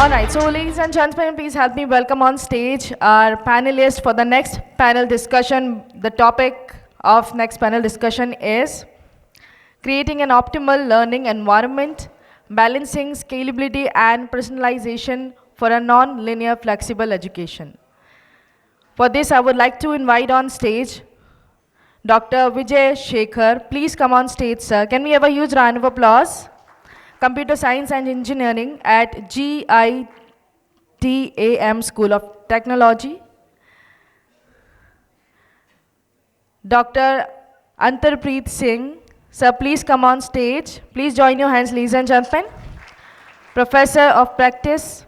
All right, so ladies and gentlemen, please help me welcome on stage our panelists for the next panel discussion. The topic of next panel discussion is creating an optimal learning environment, balancing scalability and personalization for a non-linear flexible education. For this, I would like to invite on stage Dr. Vijaysekhar. Please come on stage, sir. Can we have a huge round of applause? Computer Science and Engineering at GITAM School of Technology. Dr. Antarpreet Singh. Sir, please come on stage. Please join your hands, ladies and gentlemen. Professor of Practice,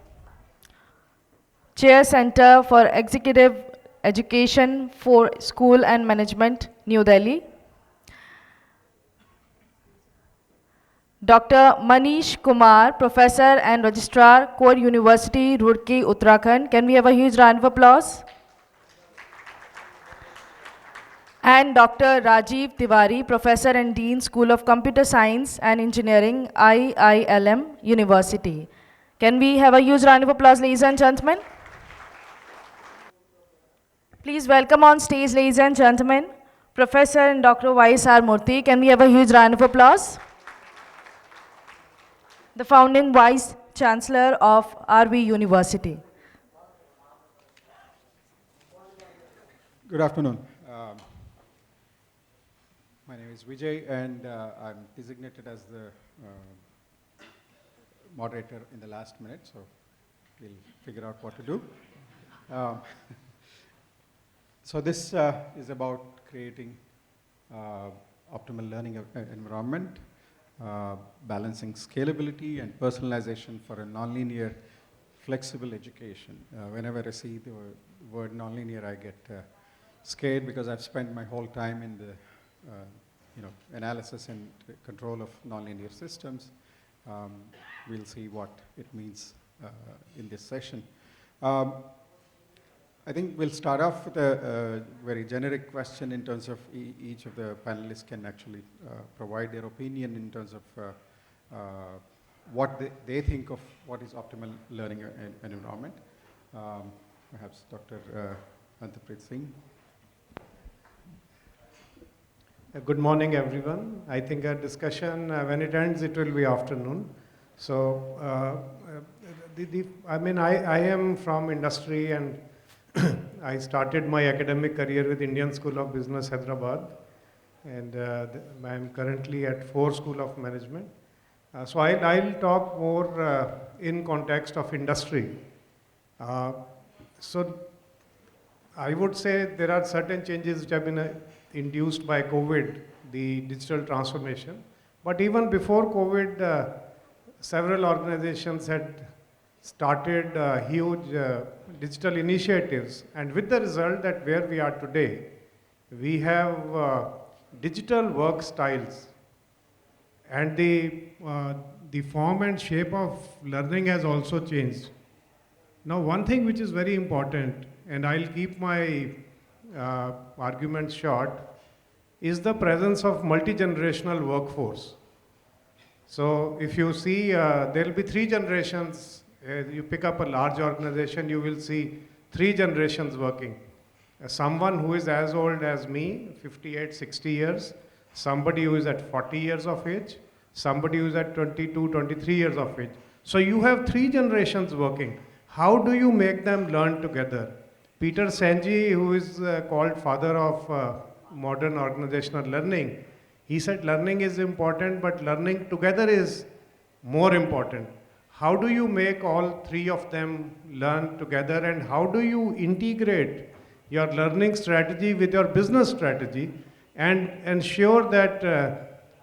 Chair Center for Executive Education for School and Management, New Delhi. Dr. Manish Kumar, Professor and Registrar, Core University, Roorkee, Uttarakhand. Can we have a huge round of applause? And Dr. Rajeev Tiwari, Professor and Dean, School of Computer Science and Engineering, IILM University. Can we have a huge round of applause, ladies and gentlemen? Please welcome on stage, ladies and gentlemen, Professor and Dr. Y.S.R. Murthy. Can we have a huge round of applause? The founding Vice Chancellor of RV University. Good afternoon. My name is Vijay, and I'm designated as the moderator in the last minute, so we'll figure out what to do. So this is about creating optimal learning environment, balancing scalability and personalization for a nonlinear, flexible education. Whenever I see the word nonlinear, I get scared because I've spent my whole time in the analysis and control of nonlinear systems. We'll see what it means in this session. I think we'll start off with a very generic question in terms of each of the panelists can actually provide their opinion in terms of what they think of what is optimal learning environment. Perhaps Dr. Antarpreet Singh. Good morning, everyone. I think our discussion, when it ends, it will be afternoon. So, I am from industry, and I started my academic career with Indian School of Business, Hyderabad, and I'm currently at FORE School of Management. So I'll talk more in context of industry. So I would say there are certain changes which have been induced by COVID, the digital transformation. But even before COVID, several organizations had started huge digital initiatives, and with the result that where we are today, we have digital work styles, and the form and shape of learning has also changed. Now, one thing which is very important, and I'll keep my arguments short, is the presence of multi-generational workforce. So if you see, there'll be 3 generations. You pick up a large organization, you will see 3 generations working. Someone who is as old as me, 58, 60 years, somebody who is at 40 years of age, somebody who is at 22, 23 years of age. So you have 3 generations working. How do you make them learn together? Peter Senge, who is called father of modern organizational learning, he said learning is important, but learning together is more important. How do you make all 3 of them learn together, and how do you integrate your learning strategy with your business strategy and ensure that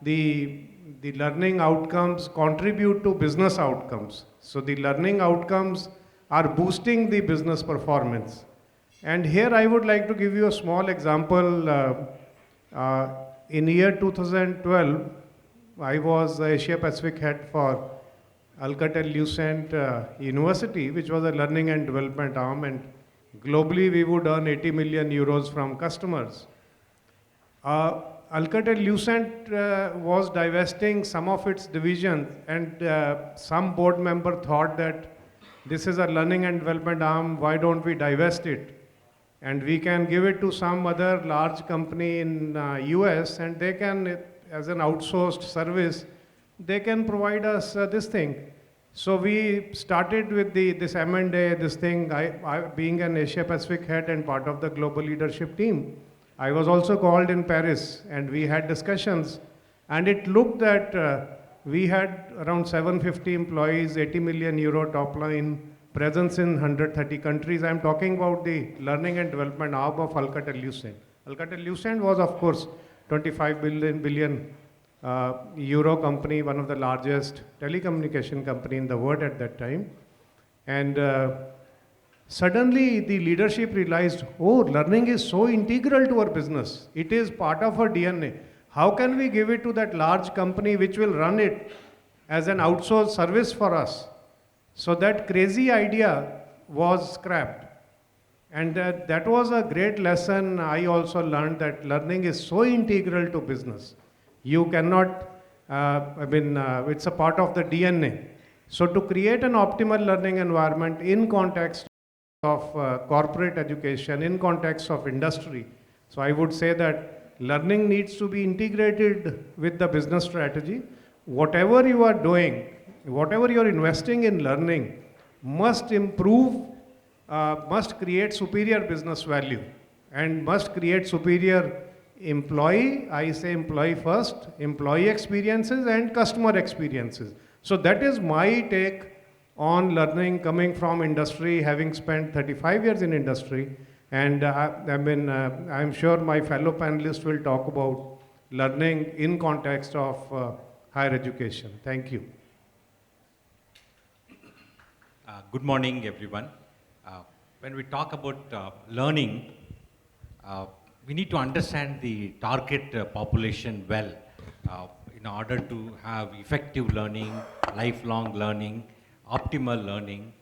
the learning outcomes contribute to business outcomes? So the learning outcomes are boosting the business performance. And here I would like to give you a small example. In year 2012, I was Asia Pacific head for Alcatel-Lucent University, which was a learning and development arm, and globally we would earn 80 million euros from customers. Alcatel-Lucent was divesting some of its divisions, and some board member thought that this is a learning and development arm, why don't we divest it? And we can give it to some other large company in US, and they can, as an outsourced service, they can provide us this thing. So we started with this M&A, this thing, being an Asia Pacific head and part of the global leadership team. I was also called in Paris, and we had discussions, and it looked that we had around 750 employees, 80 million euro top line, presence in 130 countries. I'm talking about the learning and development arm of Alcatel-Lucent. Alcatel-Lucent was, of course, 25 billion euro company, one of the largest telecommunication company in the world at that time. And suddenly the leadership realized, oh, learning is so integral to our business. It is part of our DNA. How can we give it to that large company which will run it as an outsourced service for us? So that crazy idea was scrapped. And that was a great lesson. I also learned that learning is so integral to business. You cannot, it's a part of the DNA. So to create an optimal learning environment in context of corporate education, in context of industry, so I would say that learning needs to be integrated with the business strategy. Whatever you are doing, whatever you're investing in learning must improve, must create superior business value and must create superior employee, I say employee first, employee experiences and customer experiences. So that is my take on learning coming from industry, having spent 35 years in industry. And I'm sure my fellow panelists will talk about learning in context of higher education. Thank you. Good morning, everyone. When we talk about learning, we need to understand the target population well in order to have effective learning, lifelong learning, optimal learning.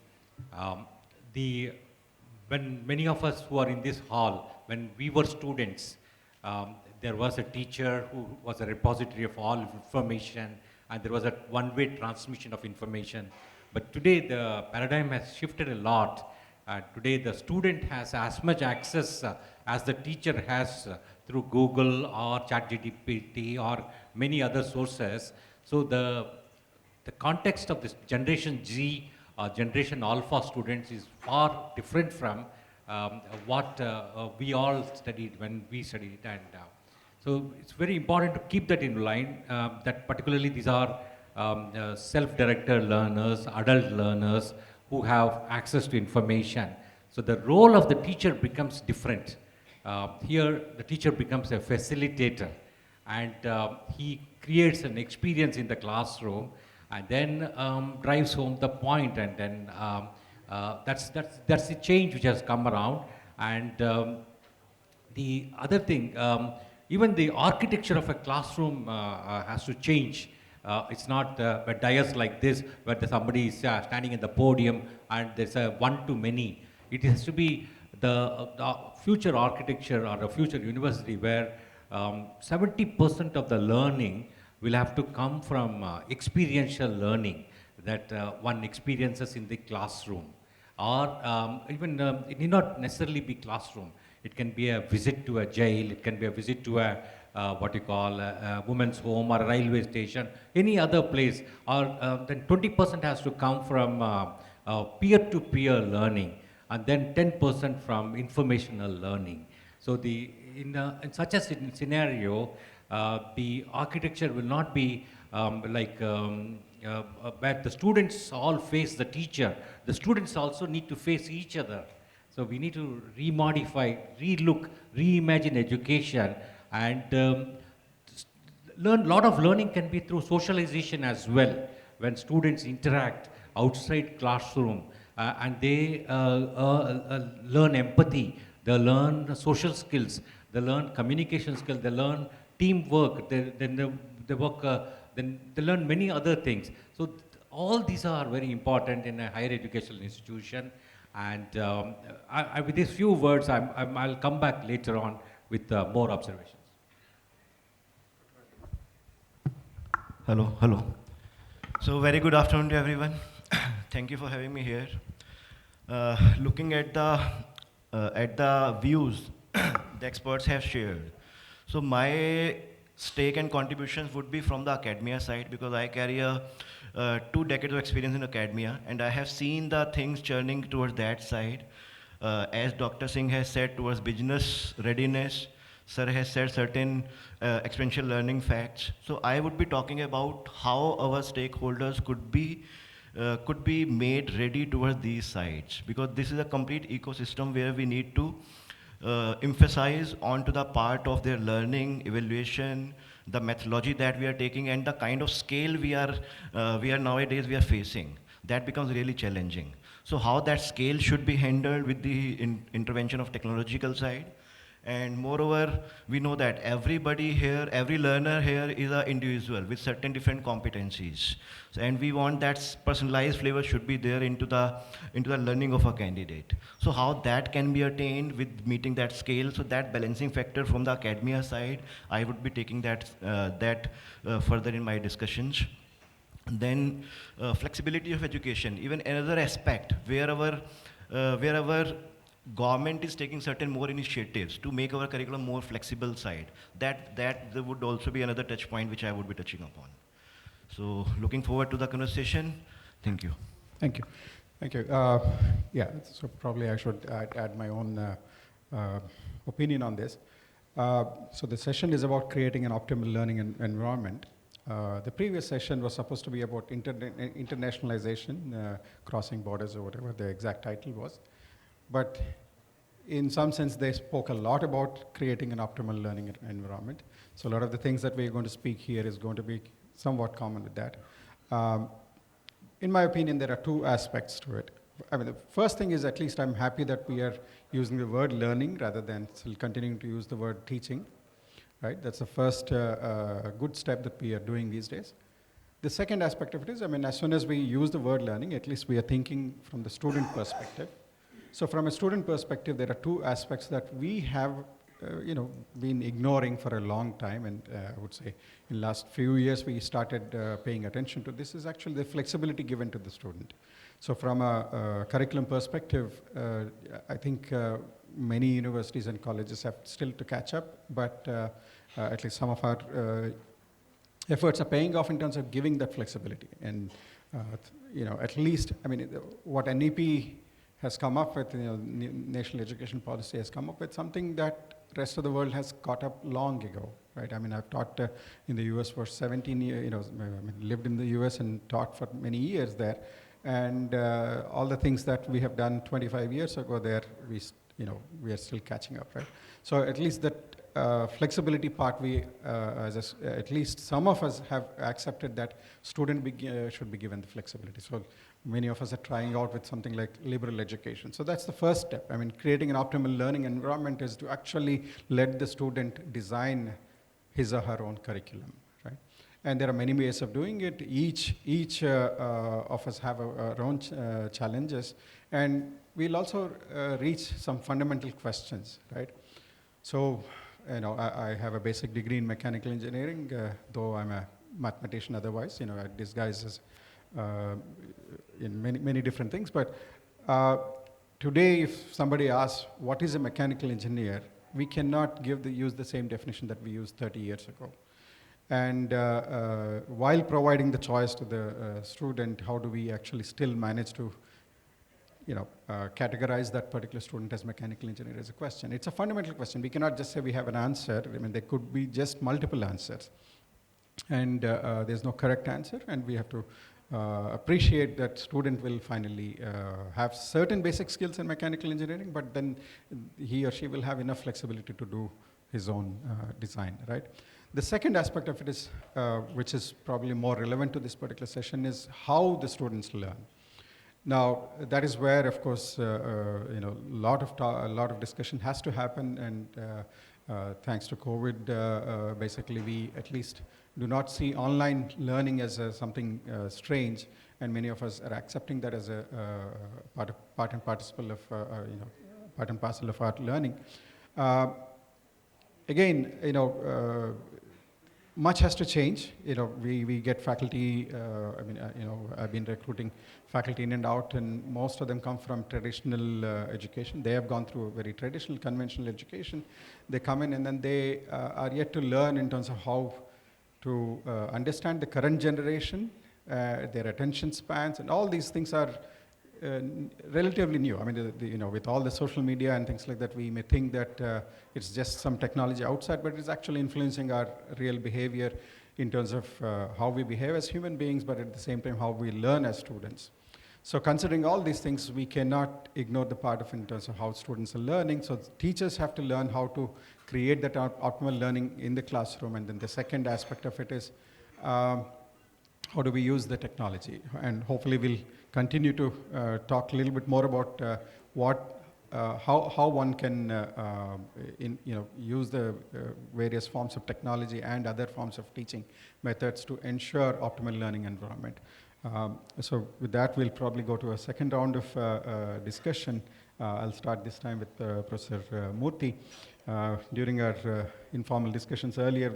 When many of us who are in this hall, when we were students, there was a teacher who was a repository of all information, and there was a one-way transmission of information. But today the paradigm has shifted a lot. Today the student has as much access as the teacher has through Google or ChatGPT or many other sources. So the context of this Generation Z or Generation Alpha students is far different from what we all studied when we studied. And so it's very important to keep that in line, that particularly these are self-directed learners, adult learners who have access to information. So the role of the teacher becomes different. Here, the teacher becomes a facilitator, and he creates an experience in the classroom, and then drives home the point, and then that's the change which has come around. And the other thing, even the architecture of a classroom has to change. It's not a dais like this where somebody is standing in the podium and there's a one-to-many. It has to be the future architecture or a future university where 70% of the learning will have to come from experiential learning that one experiences in the classroom. Or even it need not necessarily be classroom. It can be a visit to a jail, it can be a visit to a what you call a women's home or a railway station, any other place. Or then 20% has to come from peer-to-peer learning, and then 10% from informational learning. So in such a scenario, the architecture will not be where the students all face the teacher. The students also need to face each other. So we need to remodify, relook, reimagine education, and lot of learning can be through socialization as well. When students interact outside classroom and they learn empathy, they learn social skills, they learn communication skills, they learn teamwork, then they learn many other things. So all these are very important in a higher educational institution. And with these few words, I'll come back later on with more observations. Hello. So very good afternoon to everyone. Thank you for having me here. looking at the views the experts have shared. So my stake and contributions would be from the academia side, because I carry a 2 decades of experience in academia, and I have seen the things churning towards that side. As Dr. Singh has said, towards business readiness, Sir has said certain experiential learning facts. So I would be talking about how our stakeholders could be made ready towards these sides, because this is a complete ecosystem where we need to emphasize onto the part of their learning, evaluation, the methodology that we are taking, and the kind of scale we are nowadays we are facing. That becomes really challenging. So how that scale should be handled with the intervention of technological side. And moreover, we know that everybody here, every learner here is an individual with certain different competencies. So, and we want that personalized flavor should be there into the learning of a candidate. So how that can be attained with meeting that scale, so that balancing factor from the academia side, I would be taking that, further in my discussions. Then flexibility of education, even another aspect where our government is taking certain more initiatives to make our curriculum more flexible side. That there would also be another touch point which I would be touching upon. So looking forward to the conversation. Thank you. Thank you. Thank you. Yeah, so probably I should add my own opinion on this. So the session is about creating an optimal learning environment. The previous session was supposed to be about internationalization, crossing borders, or whatever the exact title was. But in some sense, they spoke a lot about creating an optimal learning environment. So a lot of the things that we're going to speak here is going to be somewhat common with that. In my opinion, there are 2 aspects to it. I mean, the first thing is, at least I'm happy that we are using the word learning rather than still continuing to use the word teaching. Right? That's the first good step that we are doing these days. The second aspect of it is, I mean, as soon as we use the word learning, at least we are thinking from the student perspective. So from a student perspective, there are 2 aspects that we have been ignoring for a long time, and I would say in the last few years we started paying attention to. This is actually the flexibility given to the student. So from a curriculum perspective, I think many universities and colleges have still to catch up, but at least some of our efforts are paying off in terms of giving that flexibility. And at least, I mean, what NEP has come up with, National Education Policy has come up with something that rest of the world has caught up long ago, right? I mean, I've taught in the US for 17 years, lived in the US and taught for many years there. And all the things that we have done 25 years ago there, we are still catching up, right? So at least that flexibility part, at least some of us have accepted that student should be given the flexibility. So many of us are trying out with something like liberal education. So that's the first step. I mean, creating an optimal learning environment is to actually let the student design his or her own curriculum, right? And there are many ways of doing it. Each of us have our own challenges, and we'll also reach some fundamental questions, right? So, I have a basic degree in mechanical engineering, though I'm a mathematician otherwise. I disguise as in many different things. But today, if somebody asks what is a mechanical engineer, we cannot use the same definition that we used 30 years ago. And while providing the choice to the student, how do we actually still manage to categorize that particular student as mechanical engineer is a question. It's a fundamental question. We cannot just say we have an answer. I mean, there could be just multiple answers. And there's no correct answer, and we have to appreciate that student will finally have certain basic skills in mechanical engineering, but then he or she will have enough flexibility to do his own design, right? The second aspect of it is, which is probably more relevant to this particular session, is how the students learn. Now, that is where, of course, a lot of discussion has to happen, and thanks to COVID, basically we at least do not see online learning as something strange, and many of us are accepting that as a part and parcel of our learning. Again, much has to change. We get faculty, I've been recruiting faculty in and out, and most of them come from traditional education. They have gone through a very traditional, conventional education. They come in and then they are yet to learn in terms of how to understand the current generation, their attention spans, and all these things are relatively new. I mean, with all the social media and things like that, we may think that it's just some technology outside, but it's actually influencing our real behavior in terms of how we behave as human beings, but at the same time, how we learn as students. So considering all these things, we cannot ignore the part of in terms of how students are learning. So teachers have to learn how to create that optimal learning in the classroom. And then the second aspect of it is how do we use the technology? And hopefully we'll continue to talk a little bit more about how one can use the various forms of technology and other forms of teaching methods to ensure optimal learning environment. So with that, we'll probably go to a second round of discussion. I'll start this time with Professor Murthy. During our informal discussions earlier,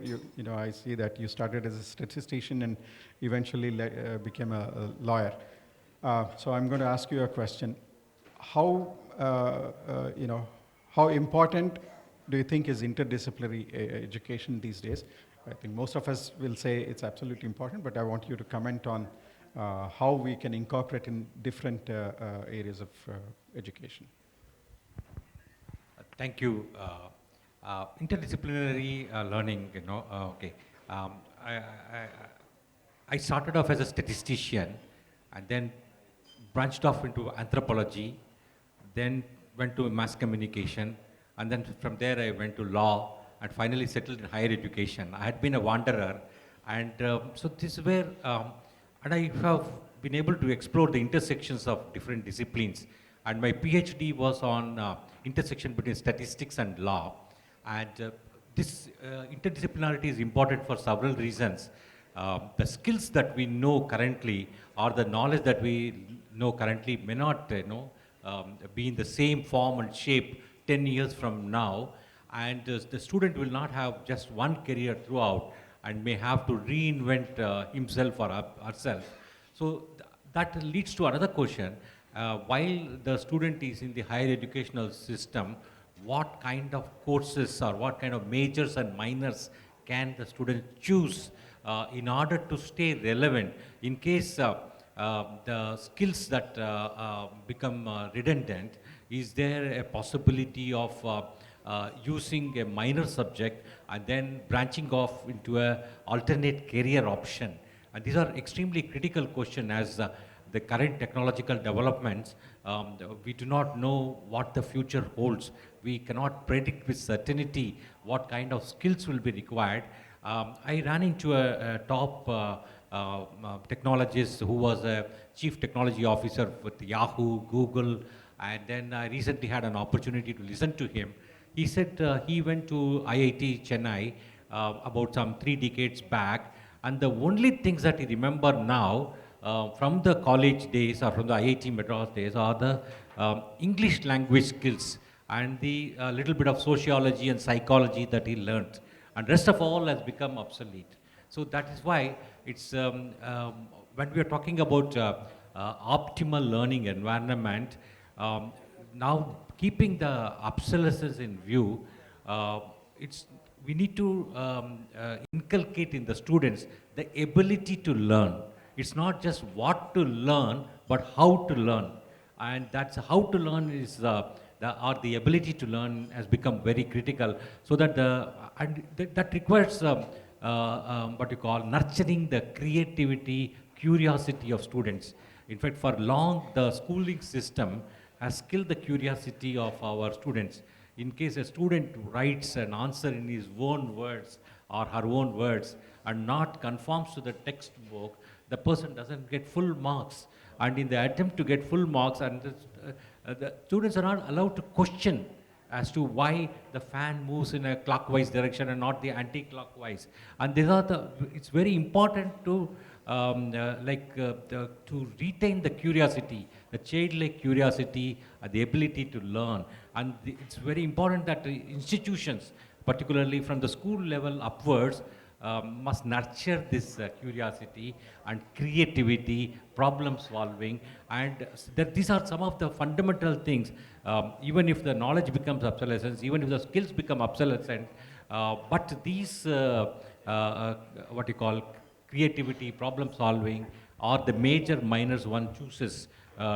I see that you started as a statistician and eventually became a lawyer. So I'm going to ask you a question. How important do you think is interdisciplinary education these days? I think most of us will say it's absolutely important, but I want you to comment on how we can incorporate in different areas of education. Thank you. Interdisciplinary learning, okay. I started off as a statistician and then branched off into anthropology, then went to mass communication, and then from there I went to law and finally settled in higher education. I had been a wanderer, and so this is where, and I have been able to explore the intersections of different disciplines. And my PhD was on intersection between statistics and law. And this interdisciplinarity is important for several reasons. The skills that we know currently or the knowledge that we know currently may not be in the same form and shape 10 years from now. And the student will not have just one career throughout and may have to reinvent himself or herself. So that leads to another question. While the student is in the higher educational system, what kind of courses or what kind of majors and minors can the student choose in order to stay relevant in case the skills that become redundant? Is there a possibility of using a minor subject and then branching off into an alternate career option? And these are extremely critical questions as the current technological developments. We do not know what the future holds. We cannot predict with certainty what kind of skills will be required. I ran into a top technologist who was a chief technology officer with Yahoo, Google, and then I recently had an opportunity to listen to him. He said he went to IIT Chennai about some 3 decades back, and the only things that he remember now from the college days or from the IIT Madras days are the English language skills and the little bit of sociology and psychology that he learnt. And rest of all has become obsolete. So that is why it's, when we are talking about optimal learning environment, now keeping the obsolescence in view, we need to inculcate in the students the ability to learn. It's not just what to learn, but how to learn. And that's how to learn is the ability to learn has become very critical. So that that requires what you call nurturing the creativity, curiosity of students. In fact, for long, the schooling system has killed the curiosity of our students. In case a student writes an answer in his own words or her own words and not conforms to the textbook, the person doesn't get full marks. And in the attempt to get full marks, and the students are not allowed to question as to why the fan moves in a clockwise direction and not the anti-clockwise. And these are it's very important to to retain the curiosity, the childlike curiosity, the ability to learn. And it's very important that the institutions, particularly from the school level upwards, must nurture this curiosity and creativity, problem solving, and these are some of the fundamental things. Even if the knowledge becomes obsolescence, even if the skills become obsolescent, but these, what you call, creativity, problem solving, are the major minors one chooses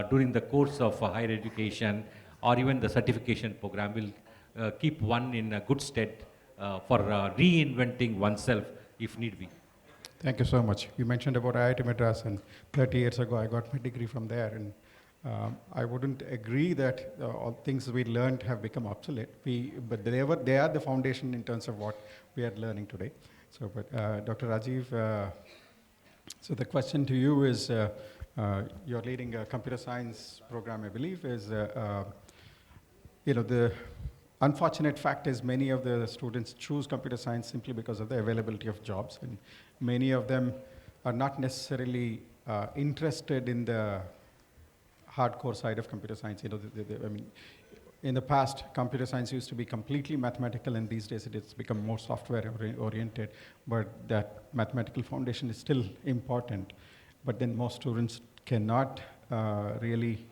during the course of higher education, or even the certification program will keep one in a good stead for reinventing oneself if need be. Thank you so much. You mentioned about IIT Madras, and 30 years ago I got my degree from there, and I wouldn't agree that all things we learned have become obsolete. But they are the foundation in terms of what we are learning today. So, but Dr. Rajeev, so the question to you is, you're leading a computer science program, I believe, is, the unfortunate fact is many of the students choose computer science simply because of the availability of jobs, and many of them are not necessarily interested in the hardcore side of computer science. I mean, in the past, computer science used to be completely mathematical, and these days it's become more software oriented, but that mathematical foundation is still important. But then most students cannot really,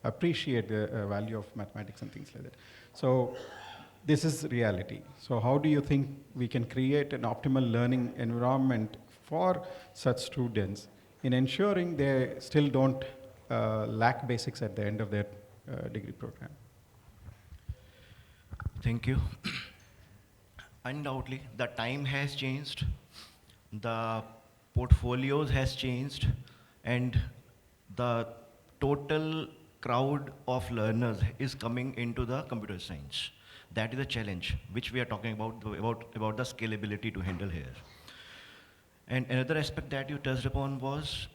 appreciate the value of mathematics and things like that. So this is reality. So how do you think we can create an optimal learning environment for such students in ensuring they still don't lack basics at the end of their degree program? Thank you. Undoubtedly, the time has changed, the portfolios has changed, and the total crowd of learners is coming into the computer science. That is a challenge which we are talking about the scalability to handle here. And another aspect that you touched upon was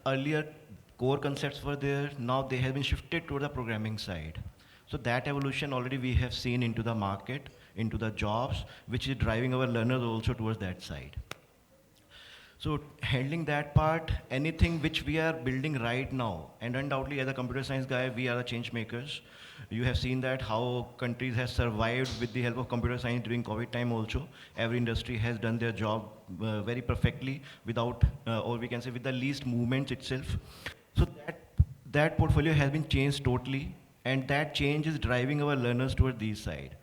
earlier core concepts were there, now they have been shifted to the programming side. So that evolution already we have seen into the market, into the jobs, which is driving our learners also towards that side. So handling that part, anything which we are building right now, and undoubtedly as a computer science guy, we are the change makers. You have seen that how countries have survived with the help of computer science during COVID time also. Every industry has done their job very perfectly without, or we can say with the least movements itself. So that portfolio has been changed totally, and that change is driving our learners toward these side.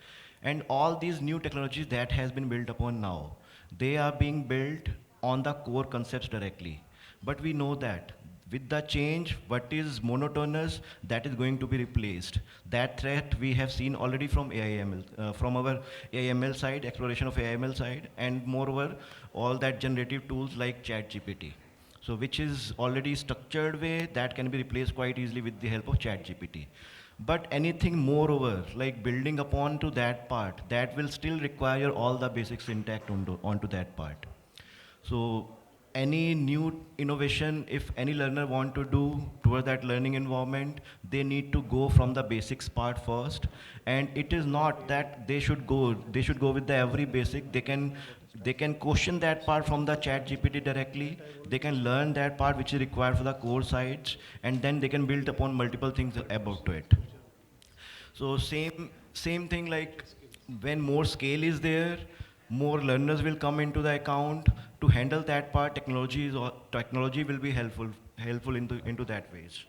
And all these new technologies that has been built upon now, they are being built on the core concepts directly. But we know that with the change, what is monotonous, that is going to be replaced. That threat we have seen already from AIML, from our AIML side, exploration of AIML side, and moreover, all that generative tools like ChatGPT. So which is already structured way that can be replaced quite easily with the help of ChatGPT. But anything moreover, like building upon to that part, that will still require all the basics intact onto that part. So any new innovation, if any learner want to do toward that learning environment, they need to go from the basics part first. And it is not that they should go with the every basic. They can question that part from the chat GPT directly. They can learn that part which is required for the core sites, and then they can build upon multiple things about it. So same thing, like when more scale is there, more learners will come into the account. To handle that part, technology will be helpful into that ways.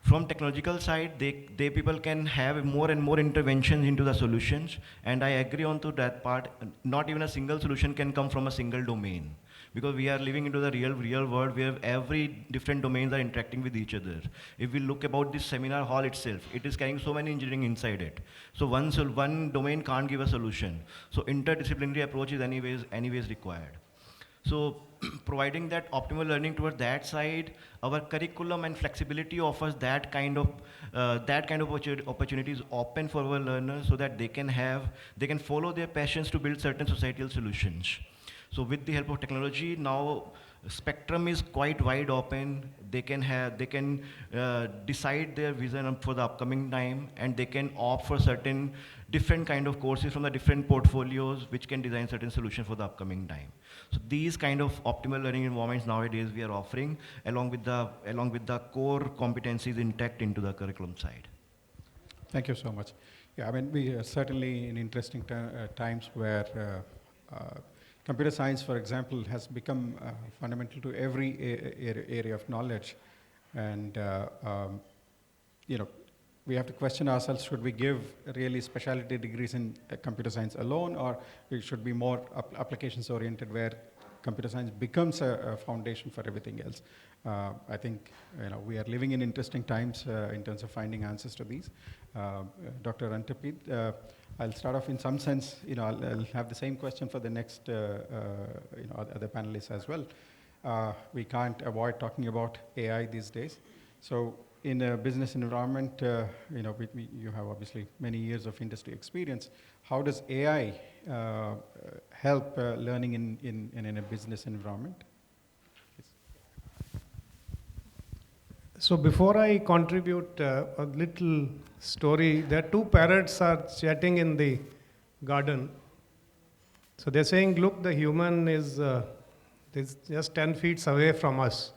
From technological side, they people can have more and more interventions into the solutions, and I agree on to that part. Not even a single solution can come from a single domain, because we are living into the real world where every different domains are interacting with each other. If we look about this seminar hall itself, it is carrying so many engineering inside it. So one domain can't give a solution. So interdisciplinary approach is anyways required. So providing that optimal learning towards that side, our curriculum and flexibility offers that kind of opportunities open for our learners, so that they can follow their passions to build certain societal solutions. So with the help of technology, now spectrum is quite wide open. They can decide their vision for the upcoming time, and they can opt for certain different kind of courses from the different portfolios, which can design certain solutions for the upcoming time. So these kind of optimal learning environments nowadays we are offering, along with the core competencies intact into the curriculum side. Thank you so much. Yeah, I mean, we are certainly in interesting times where computer science, for example, has become fundamental to every area of knowledge. And, we have to question ourselves, should we give really specialty degrees in computer science alone, or it should be more applications oriented where computer science becomes a foundation for everything else. I think we are living in interesting times in terms of finding answers to these. Dr. Antarpreet, I'll start off in some sense. I'll have the same question for the next other panelists as well. We can't avoid talking about AI these days. So in a business environment, you have obviously many years of industry experience. How does AI help learning in a business environment? So before I contribute a little story, there are two parrots are chatting in the garden. So they're saying, look, the human is just 10 feet away from us.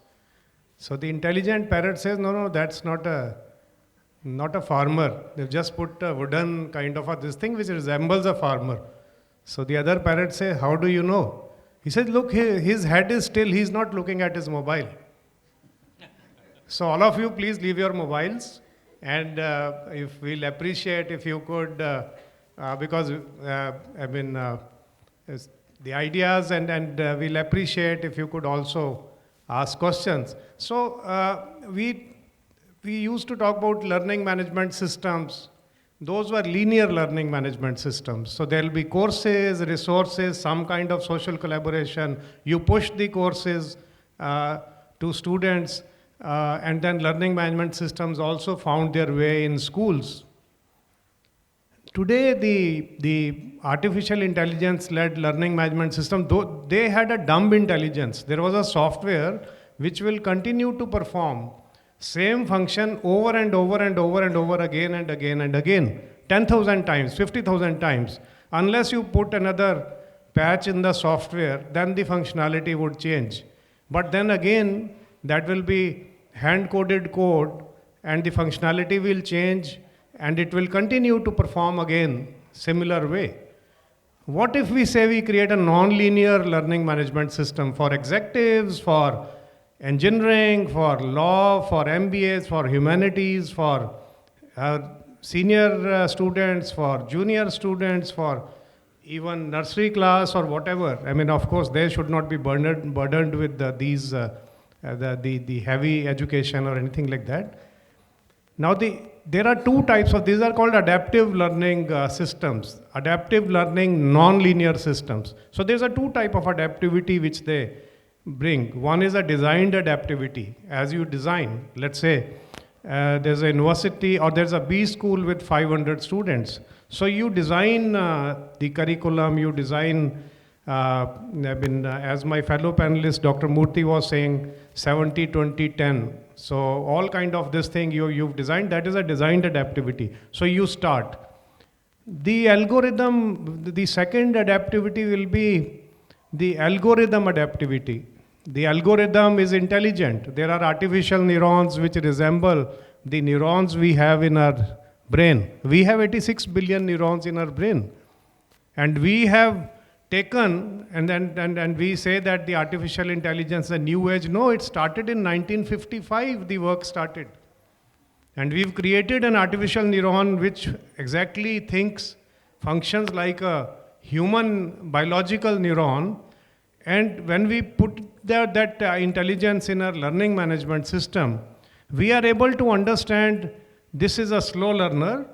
So the intelligent parrot says, no, that's not a farmer. They've just put a wooden kind of this thing which resembles a farmer. So the other parrot says, how do you know? He says, look, his head is still, he's not looking at his mobile. So all of you, please leave your mobiles. And if we'll appreciate if you could, because the ideas and we'll appreciate if you could also ask questions. So we used to talk about learning management systems. Those were linear learning management systems. So there'll be courses, resources, some kind of social collaboration. You push the courses to students, and then learning management systems also found their way in schools. Today, the artificial intelligence-led learning management system, though they had a dumb intelligence. There was a software which will continue to perform same function over and over and over and over again and again and again, 10,000 times, 50,000 times. Unless you put another patch in the software, then the functionality would change. But then again, that will be hand-coded code, and the functionality will change, and it will continue to perform again similar way. What if we say we create a non-linear learning management system for executives, for engineering, for law, for MBAs, for humanities, for senior students, for junior students, for even nursery class or whatever. I mean, of course, they should not be burdened with the heavy education or anything like that. Now, there are two types of, these are called adaptive learning systems, adaptive learning non-linear systems. So there's a two type of adaptivity which they bring. One is a designed adaptivity. As you design, let's say there's a university or there's a B school with 500 students. So you design the curriculum, you design, as my fellow panelist, Dr. Murthy was saying, 70, 20, 10. So all kind of this thing you've designed, that is a designed adaptivity. So you start. The algorithm, the second adaptivity will be the algorithm adaptivity. The algorithm is intelligent. There are artificial neurons which resemble the neurons we have in our brain. We have 86 billion neurons in our brain. And we have taken, and we say that the artificial intelligence, the new age. No, it started in 1955, the work started. And we've created an artificial neuron which exactly functions like a human biological neuron. And when we put that intelligence in our learning management system, we are able to understand this is a slow learner,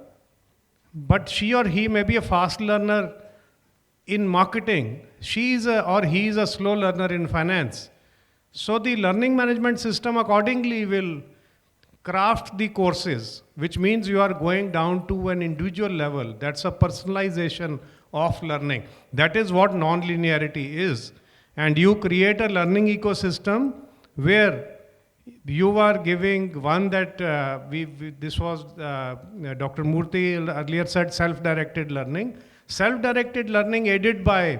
but she or he may be a fast learner in marketing. She is or he is a slow learner in finance. So the learning management system accordingly will craft the courses, which means you are going down to an individual level. That's a personalization of learning. That is what non-linearity is. And you create a learning ecosystem where you are giving one that this was Dr. Murthy earlier said self-directed learning. Self-directed learning aided by,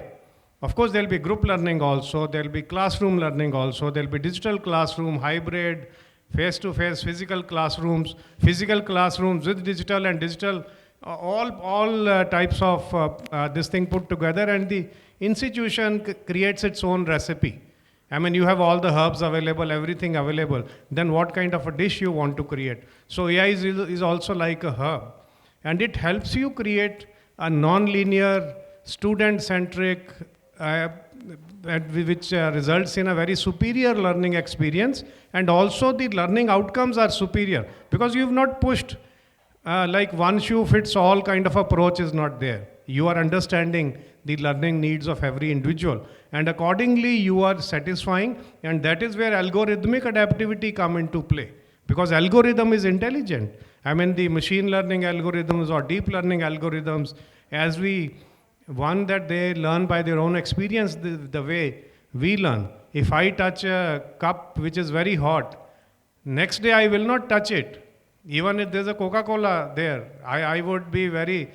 of course, there'll be group learning also, there'll be classroom learning also, there'll be digital classroom, hybrid, face-to-face, physical classrooms with digital and digital, all types of this thing put together. And the institution creates its own recipe. I mean, you have all the herbs available, everything available. Then what kind of a dish you want to create? So AI is also like a herb. And it helps you create a non-linear, student-centric, which results in a very superior learning experience. And also the learning outcomes are superior because you've not pushed like one shoe fits all kind of approach is not there. You are understanding the learning needs of every individual, and accordingly you are satisfying, and that is where algorithmic adaptivity come into play, because algorithm is intelligent. I mean, the machine learning algorithms or deep learning algorithms, as we one that they learn by their own experience, the way we learn. If I touch a cup which is very hot, next day I will not touch it. Even if there's a Coca-Cola there, I would be very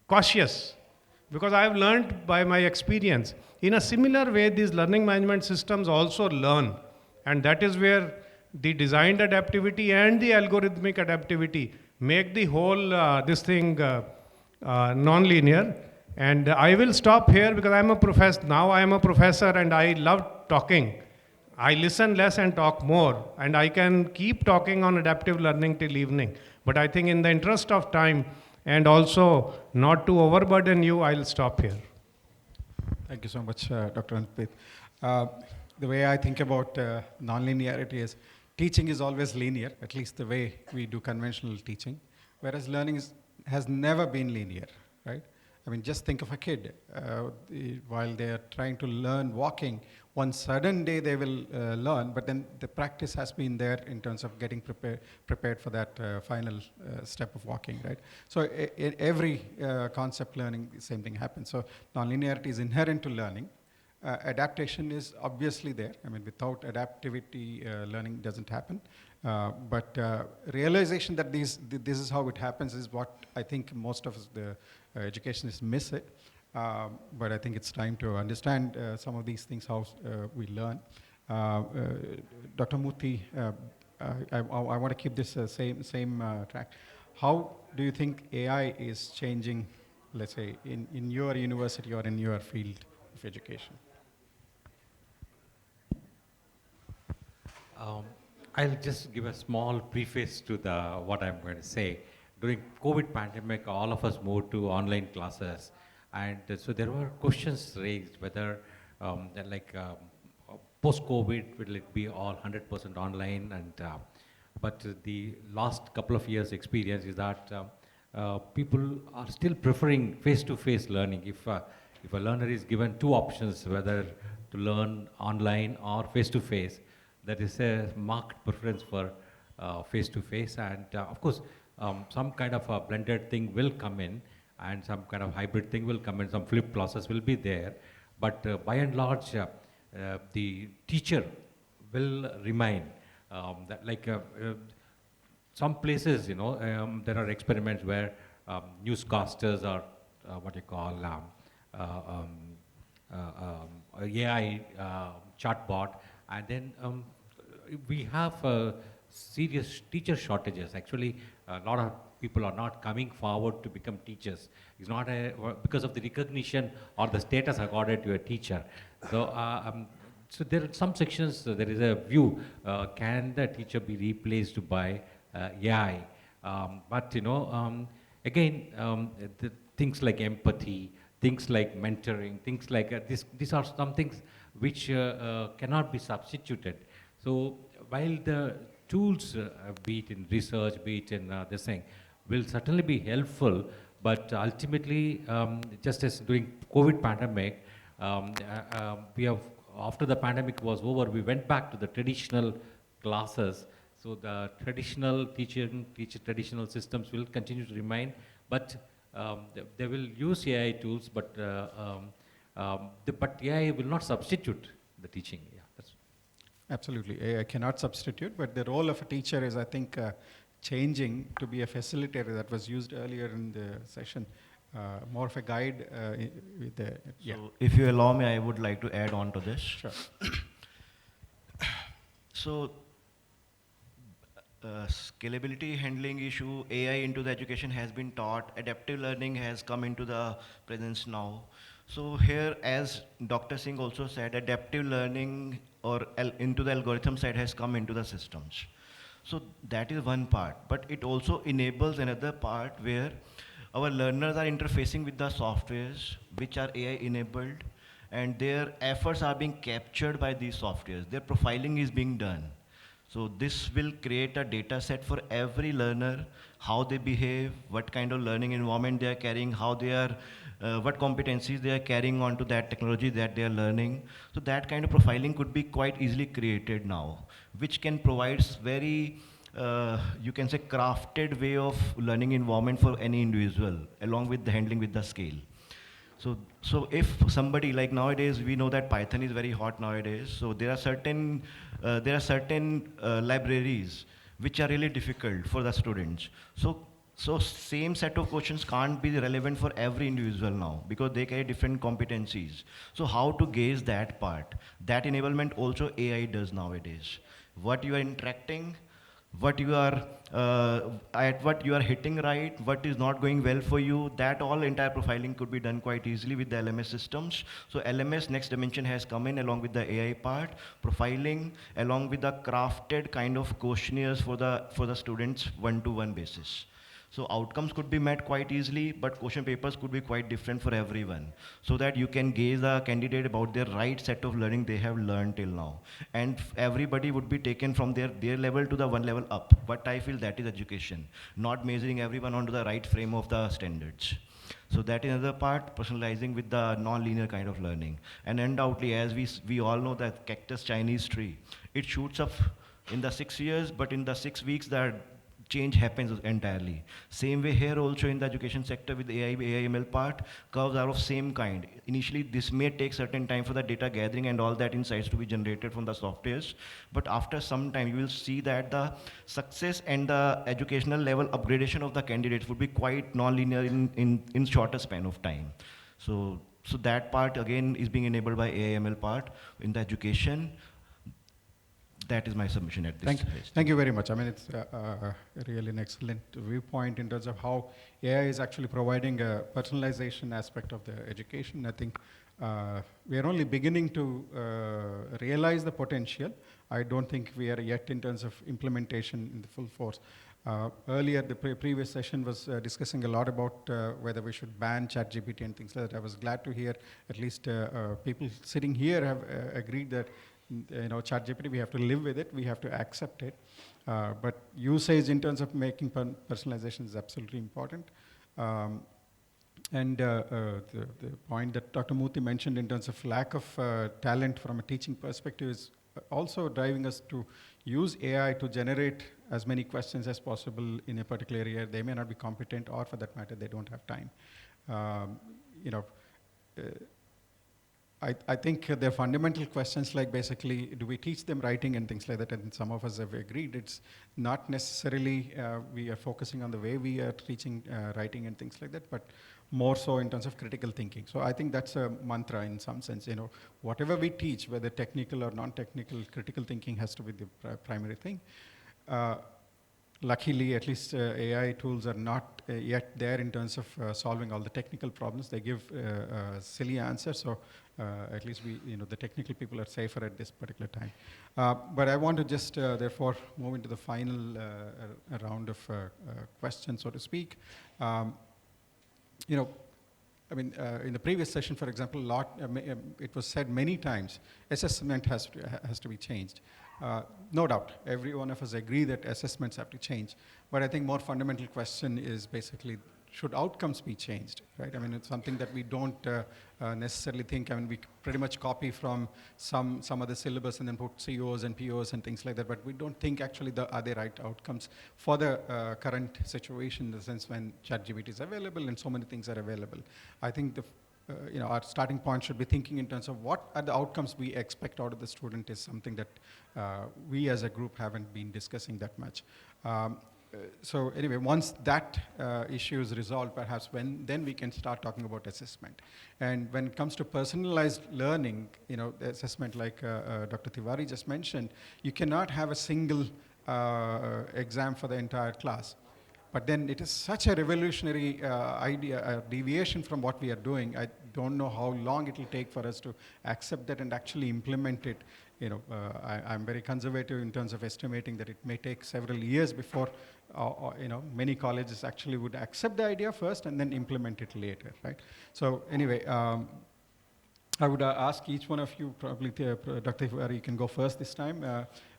cautious because I have learned by my experience. In a similar way, these learning management systems also learn, and that is where the designed adaptivity and the algorithmic adaptivity make the whole this thing non-linear. And I will stop here because I'm a professor. Now I am a professor and I love talking. I listen less and talk more, and I can keep talking on adaptive learning till evening. But I think in the interest of time and also not to overburden you, I'll stop here. Thank you so much, Dr. Antarpreet. The way I think about non-linearity is teaching is always linear, at least the way we do conventional teaching, whereas learning has never been linear, right? I mean, just think of a kid. While they are trying to learn walking, one sudden day they will learn, but then the practice has been there in terms of getting prepared for that final step of walking, right? So in every concept learning, the same thing happens. So nonlinearity is inherent to learning. Adaptation is obviously there. I mean, without adaptivity, learning doesn't happen. But realization that this is how it happens is what I think most of the educationists miss it. But I think it's time to understand some of these things, how we learn. Dr. Murthy, I want to keep this same track. How do you think AI is changing, let's say, in your university or in your field of education? I'll just give a small preface to what I'm going to say. During COVID pandemic, all of us moved to online classes, and so there were questions raised whether, post-COVID, will it be all 100% online? And but the last couple of years' experience is that people are still preferring face-to-face learning. If a learner is given two options, whether to learn online or face-to-face, there is a marked preference for face-to-face, and of course, some kind of a blended thing will come in, and some kind of hybrid thing will come in, some flip classes will be there, but by and large, the teacher will remain. Some places, there are experiments where newscasters are what you call AI chatbot, and then we have serious teacher shortages. Actually, a lot of people are not coming forward to become teachers. It's not because of the recognition or the status accorded to a teacher. So, so there are some sections, there is a view, can the teacher be replaced by AI? But again, the things like empathy, things like mentoring, things like these are some things which cannot be substituted. So while the tools, be it in research, be it in this thing, will certainly be helpful, but ultimately, just as during COVID pandemic, we have, after the pandemic was over, we went back to the traditional classes. So the traditional traditional systems will continue to remain, but they will use AI tools, but AI will not substitute the teaching. Yeah, that's Absolutely, AI cannot substitute, but the role of a teacher is, I think, changing to be a facilitator that was used earlier in the session, more of a guide with the, yeah. So if you allow me, I would like to add on to this. Sure. So scalability handling issue, AI into the education has been taught, adaptive learning has come into the presence now. So here, as Dr. Singh also said, adaptive learning or into the algorithm side has come into the systems. So that is one part, but it also enables another part where our learners are interfacing with the softwares which are AI enabled, and their efforts are being captured by these softwares. Their profiling is being done. So this will create a data set for every learner, how they behave, what kind of learning environment they are carrying, how they are, what competencies they are carrying onto that technology that they are learning. So that kind of profiling could be quite easily created now, which can provide very, you can say, crafted way of learning environment for any individual, along with the handling with the scale. So if somebody like nowadays, we know that Python is very hot nowadays. So there are certain libraries which are really difficult for the students. So same set of questions can't be relevant for every individual now because they carry different competencies. So how to gauge that part? That enablement also AI does nowadays. What you are interacting, what you are at what you are hitting right, what is not going well for you, that all entire profiling could be done quite easily with the LMS systems. So LMS next dimension has come in along with the AI part, profiling along with the crafted kind of questionnaires for the students one-to-one basis. So outcomes could be met quite easily, but question papers could be quite different for everyone, so that you can gauge the candidate about their right set of learning they have learned till now. And everybody would be taken from their level to the one level up. But I feel that is education, not measuring everyone onto the right frame of the standards. So that is another part, personalizing with the non-linear kind of learning. And undoubtedly, as we all know that cactus Chinese tree, it shoots up in the 6 years, but in the 6 weeks, the change happens entirely. Same way here also in the education sector with AI, AIML part, curves are of same kind. Initially, this may take certain time for the data gathering and all that insights to be generated from the softwares, but after some time, you will see that the success and the educational level upgradation of the candidates would be quite non-linear in shorter span of time. So that part again is being enabled by AIML part in the education. That is my submission at this stage. Thank you very much. I mean, it's really an excellent viewpoint in terms of how AI is actually providing a personalization aspect of the education. I think we are only beginning to realize the potential. I don't think we are yet in terms of implementation in the full force. Earlier, the previous session was discussing a lot about whether we should ban ChatGPT and things like that. I was glad to hear at least people sitting here have agreed that ChatGPT, we have to live with it, we have to accept it. But usage in terms of making personalization is absolutely important. And the point that Dr. Murthy mentioned in terms of lack of talent from a teaching perspective is also driving us to use AI to generate as many questions as possible in a particular area. They may not be competent, or for that matter, they don't have time. I think they're fundamental questions like basically, do we teach them writing and things like that? And some of us have agreed it's not necessarily we are focusing on the way we are teaching writing and things like that, but more so in terms of critical thinking. So I think that's a mantra in some sense. Whatever we teach, whether technical or non-technical, critical thinking has to be the primary thing. Luckily, at least AI tools are not yet there in terms of solving all the technical problems. They give silly answers, so at least the technical people are safer at this particular time. But I want to just therefore move into the final round of questions, so to speak. In the previous session, for example, it was said many times, assessment has to be changed. No doubt, every one of us agree that assessments have to change. But I think more fundamental question is basically, should outcomes be changed, right? I mean, it's something that we don't necessarily think. I mean, we pretty much copy from some other syllabus and then put COs and POs and things like that, but we don't think actually are they right outcomes for the current situation, in the sense when ChatGPT is available and so many things are available. I think our starting point should be thinking in terms of what are the outcomes we expect out of the student is something that we as a group haven't been discussing that much. So anyway, once that issue is resolved, perhaps then we can start talking about assessment. And when it comes to personalized learning, the assessment like Dr. Tiwari just mentioned, you cannot have a single exam for the entire class. But then it is such a revolutionary idea, a deviation from what we are doing. I don't know how long it will take for us to accept that and actually implement it. I'm very conservative in terms of estimating that it may take several years before, many colleges actually would accept the idea first and then implement it later, right? So anyway, I would ask each one of you, probably Dr. Tiwari, you can go first this time.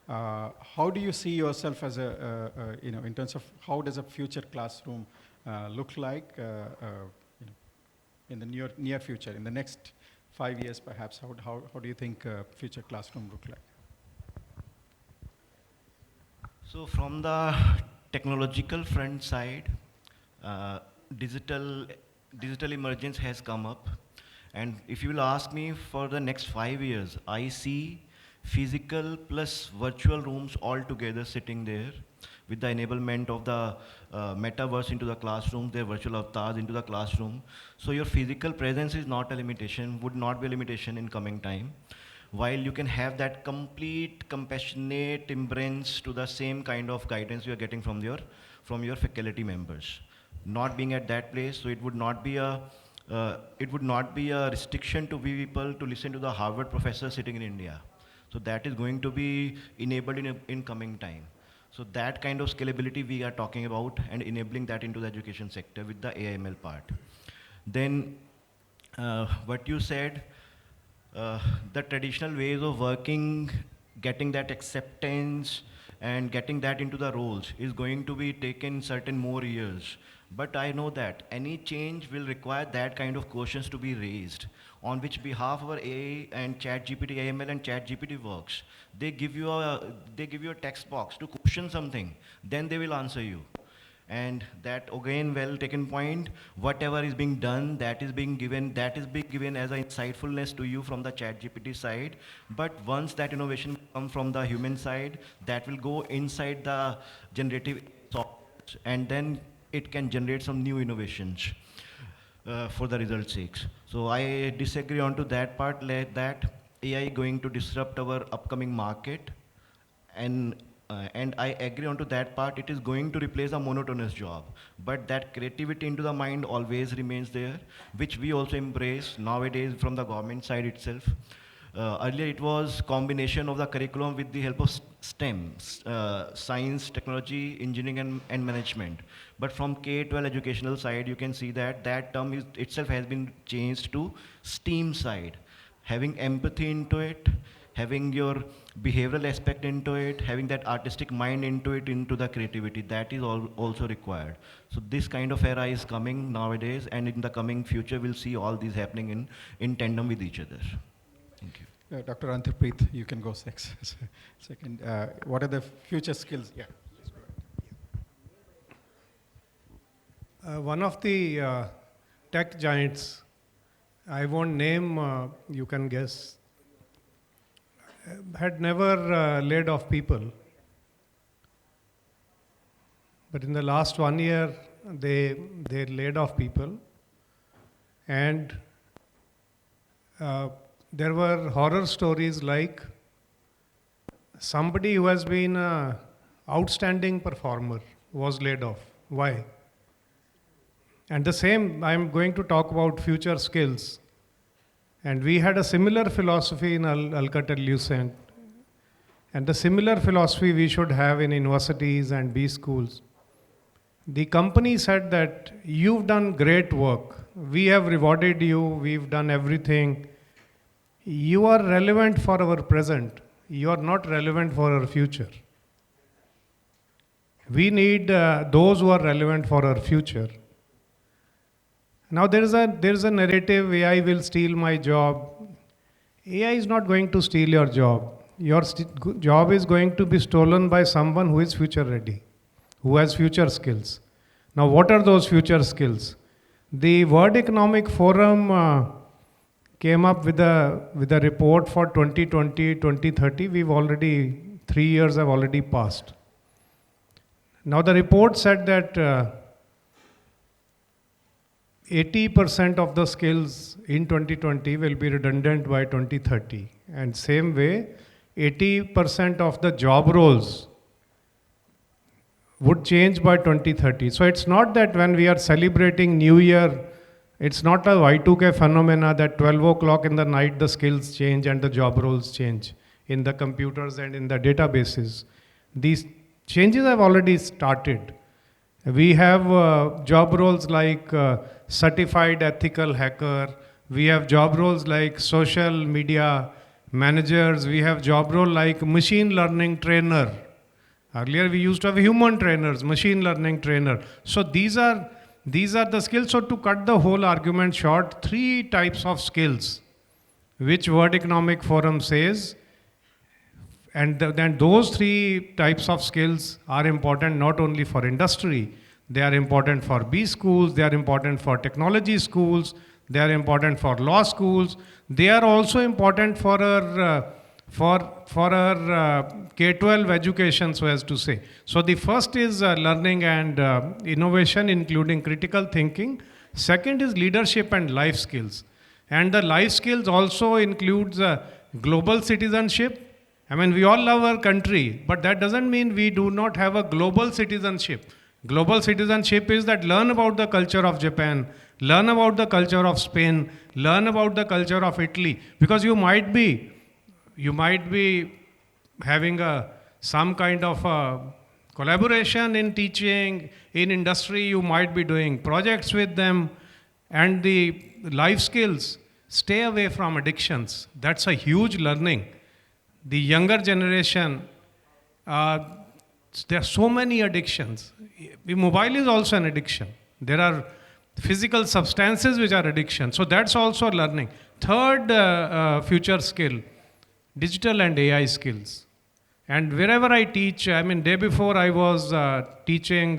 How do you see yourself as in terms of how does a future classroom look like in the near future, in the next 5 years perhaps? How do you think future classroom look like? So from the technological front side, digital emergence has come up. And if you will ask me for the next 5 years, I see physical plus virtual rooms all together sitting there with the enablement of the metaverse into the classroom, their virtual avatars into the classroom. So your physical presence is not a limitation, would not be a limitation in coming time. While you can have that complete compassionate embrace to the same kind of guidance you are getting from your faculty members. Not being at that place, so it would not be a restriction to people to listen to the Harvard professor sitting in India. So that is going to be enabled in coming time. So that kind of scalability we are talking about and enabling that into the education sector with the AIML part. Then what you said, the traditional ways of working, getting that acceptance and getting that into the roles is going to be taken certain more years. But I know that any change will require that kind of questions to be raised, on which behalf our AI and ChatGPT, AML and ChatGPT works. They give you a text box to question something, then they will answer you. And that again, well taken point, whatever is being done, that is being given as an insightfulness to you from the ChatGPT side. But once that innovation comes from the human side, that will go inside the generative software, and then it can generate some new innovations for the results sakes. So I disagree onto that part, that AI going to disrupt our upcoming market, and I agree onto that part, it is going to replace a monotonous job. But that creativity into the mind always remains there, which we also embrace nowadays from the government side itself. Earlier it was combination of the curriculum with the help of STEM, science, technology, engineering and management. But from K-12 educational side, you can see that that term itself has been changed to STEAM side. Having empathy into it, having your behavioral aspect into it, having that artistic mind into it, into the creativity, that is also required. So this kind of era is coming nowadays, and in the coming future, we'll see all these happening in tandem with each other. Thank you. Dr. Antarpreet, you can go second. What are the future skills? Yeah. One of the tech giants, I won't name, you can guess, had never laid off people. But in the last 1 year, they laid off people. And there were horror stories like somebody who has been an outstanding performer was laid off. Why? And the same, I'm going to talk about future skills. And we had a similar philosophy in Alcatel-Lucent. And the similar philosophy we should have in universities and B schools. The company said that you've done great work. We have rewarded you. We've done everything. You are relevant for our present. You are not relevant for our future. We need those who are relevant for our future. Now there is a narrative, AI will steal my job. AI is not going to steal your job. Your job is going to be stolen by someone who is future ready, who has future skills. Now what are those future skills? The World Economic Forum came up with a report for 2020-2030. We've already, 3 years have already passed. Now the report said that 80% of the skills in 2020 will be redundant by 2030. And same way, 80% of the job roles would change by 2030. So it's not that when we are celebrating New Year, It's not a Y2K phenomena that 12 o'clock in the night the skills change and the job roles change in the computers and in the databases. These changes have already started. We have job roles like certified ethical hacker. We have job roles like social media managers. We have job role like machine learning trainer. Earlier we used to have human trainers, machine learning trainer. So these are the skills. So to cut the whole argument short, 3 types of skills which World Economic Forum says, and then those 3 types of skills are important not only for industry, they are important for B schools, they are important for technology schools, they are important for law schools, they are also important for our K-12 education, so as to say. So the first is learning and innovation, including critical thinking. Second is leadership and life skills. And the life skills also includes global citizenship. I mean, we all love our country, but that doesn't mean we do not have a global citizenship. Global citizenship is that learn about the culture of Japan, learn about the culture of Spain, learn about the culture of Italy, because you might be having some kind of collaboration in teaching, in industry, you might be doing projects with them, and the life skills, stay away from addictions. That's a huge learning. The younger generation, there are so many addictions. Mobile is also an addiction. There are physical substances which are addiction. So that's also learning. Third future skill, digital and AI skills. And wherever I teach, I mean, day before I was teaching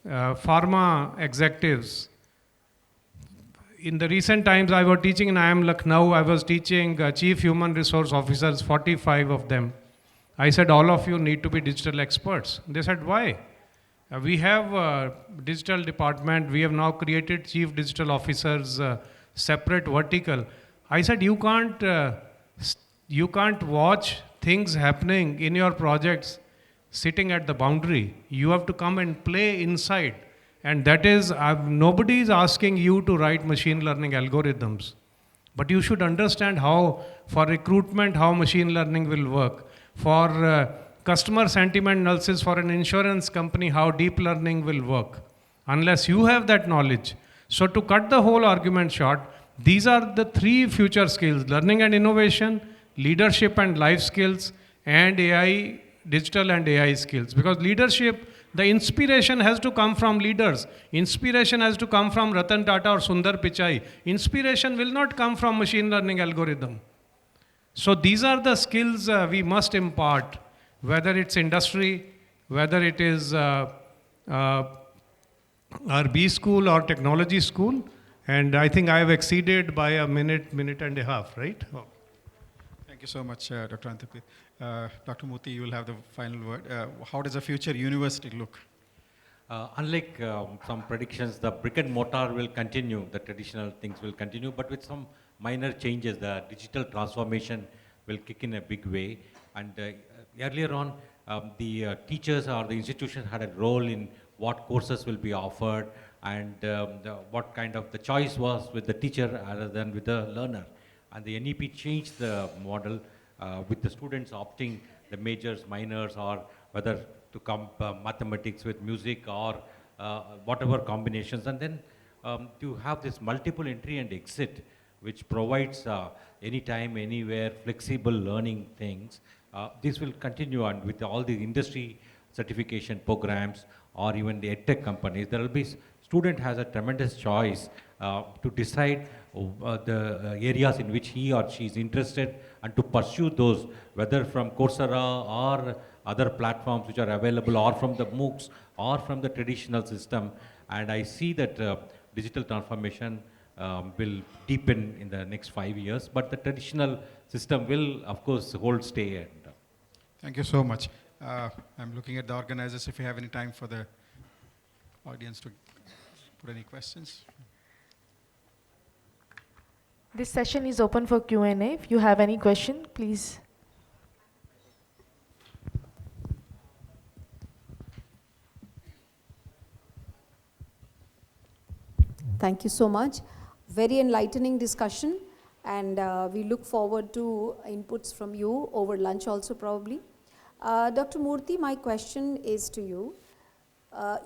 pharma executives. In the recent times, I was teaching in IIM Lucknow, I was teaching Chief Human Resource Officers, 45 of them. I said, all of you need to be digital experts. They said, why? We have a digital department. We have now created Chief Digital Officers, separate vertical. I said, you can't watch things happening in your projects sitting at the boundary. You have to come and play inside. And that is, nobody is asking you to write machine learning algorithms. But you should understand how, for recruitment, how machine learning will work. For customer sentiment analysis for an insurance company, how deep learning will work. Unless you have that knowledge. So to cut the whole argument short, these are the 3 future skills: learning and innovation, leadership and life skills, and AI, digital and AI skills. Because leadership, the inspiration has to come from leaders. Inspiration has to come from Ratan Tata or Sundar Pichai. Inspiration will not come from machine learning algorithm. So these are the skills we must impart, whether it's industry, whether it is our B school or technology school. And I think I have exceeded by a minute and a half, right? Oh. Thank you so much, Dr. Antarpreet. Dr. Murthy, you will have the final word. How does a future university look? Unlike some predictions, the brick and mortar will continue, the traditional things will continue, but with some minor changes. The digital transformation will kick in a big way. And earlier on, the teachers or the institution had a role in what courses will be offered, and what kind of the choice was with the teacher rather than with the learner. And the NEP changed the model with the students opting the majors, minors, or whether to come mathematics with music or whatever combinations. And then to have this multiple entry and exit, which provides anytime, anywhere, flexible learning things. This will continue on with all the industry certification programs or even the EdTech companies. There will be, student has a tremendous choice to decide the areas in which he or she is interested and to pursue those, whether from Coursera or other platforms which are available, or from the MOOCs or from the traditional system. And I see that digital transformation will deepen in the next 5 years, but the traditional system will, of course, hold stay. And, Thank you so much. I'm looking at the organizers if you have any time for the audience to put any questions. This session is open for Q&A. If you have any question, please. Thank you so much. Very enlightening discussion, and we look forward to inputs from you over lunch also probably. Dr. Murthy, my question is to you.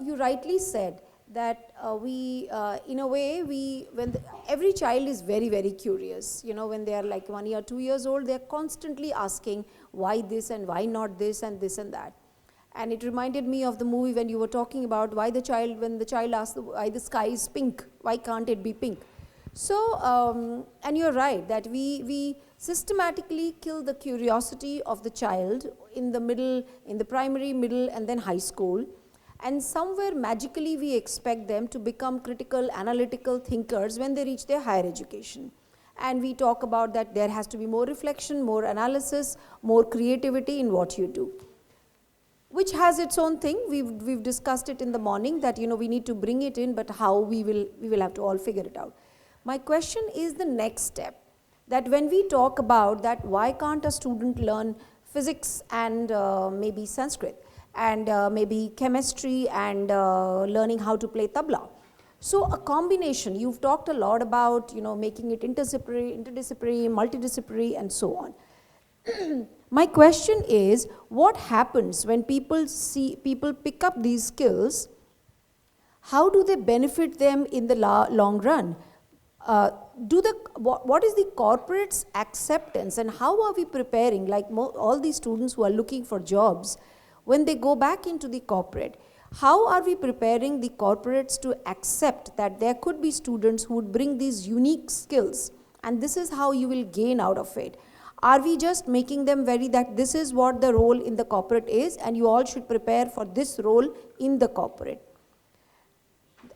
You rightly said that in a way, every child is very, very curious. You know, when they are like 1 year, 2 years old, they're constantly asking why this and why not this and this and that. And it reminded me of the movie when you were talking about when the child asked why the sky is pink, why can't it be pink? So, and you're right that we systematically kill the curiosity of the child in the middle, in the primary, middle, and then high school. And somewhere magically we expect them to become critical, analytical thinkers when they reach their higher education. And we talk about that there has to be more reflection, more analysis, more creativity in what you do, which has its own thing. We've discussed it in the morning that, you know, we need to bring it in, but how we will have to all figure it out. My question is the next step, that when we talk about that, why can't a student learn physics and maybe Sanskrit and maybe chemistry and learning how to play tabla? So a combination, you've talked a lot about, you know, making it interdisciplinary, multidisciplinary, and so on. My question is, what happens when people pick up these skills? How do they benefit them in the long run? What is the corporate's acceptance, and how are we preparing, like all these students who are looking for jobs, when they go back into the corporate, how are we preparing the corporates to accept that there could be students who would bring these unique skills, and this is how you will gain out of it? Are we just making them that this is what the role in the corporate is, and you all should prepare for this role in the corporate?